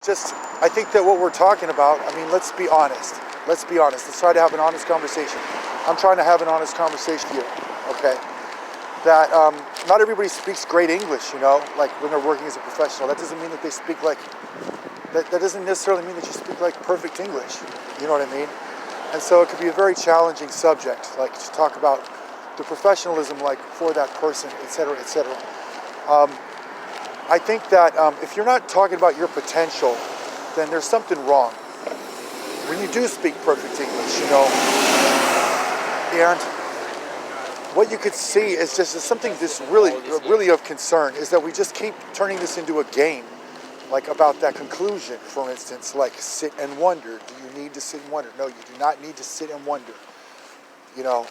I think that what we're talking about, I mean, let's be honest. Let's be honest. Let's try to have an honest conversation. I'm trying to have an honest conversation here, okay? That not everybody speaks great English, you know, like when they're working as a professional. That doesn't mean that they speak like, that doesn't necessarily mean that you speak like perfect English, you know what I mean? And so it could be a very challenging subject, like to talk about the professionalism, like for that person, et cetera, et cetera. I think that if you're not talking about your potential, then there's something wrong. When you do speak perfect English, you know, and what you could see is just something that's really of concern is that we just keep turning this into a game, like about that conclusion, for instance, like sit and wonder. Do you need to sit and wonder? No, you do not need to sit and wonder, you know,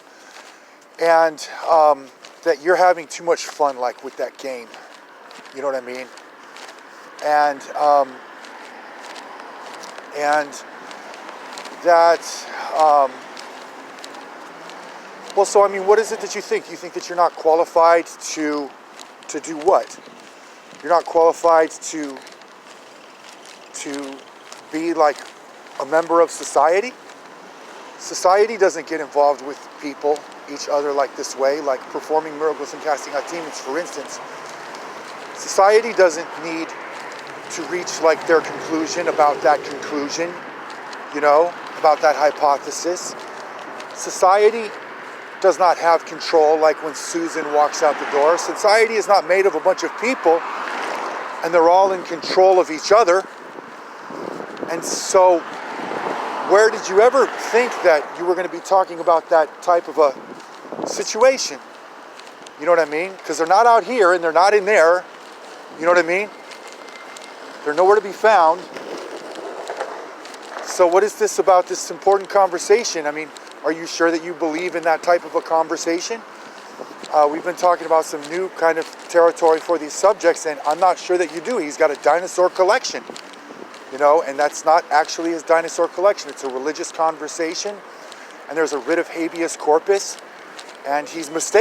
and that you're having too much fun, like with that game. You know what I mean? And that, well, so I mean, what is it that you think? You think that you're not qualified to do what? You're not qualified to be like a member of society? Society doesn't get involved with people, each other like this way, like performing miracles and casting out demons, for instance. Society doesn't need to reach like their conclusion about that conclusion, you know, about that hypothesis. Society does not have control like when Susan walks out the door. Society is not made of a bunch of people and they're all in control of each other. And so where did you ever think that you were going to be talking about that type of a situation? You know what I mean? Because they're not out here and they're not in there. You know what I mean? They're nowhere to be found. So what is this about this important conversation? I mean, are you sure that you believe in that type of a conversation? We've been talking about some new kind of territory for these subjects, and I'm not sure that you do. He's got a dinosaur collection, you know, and that's not actually his dinosaur collection. It's a religious conversation, and there's a writ of habeas corpus, and he's mistaken.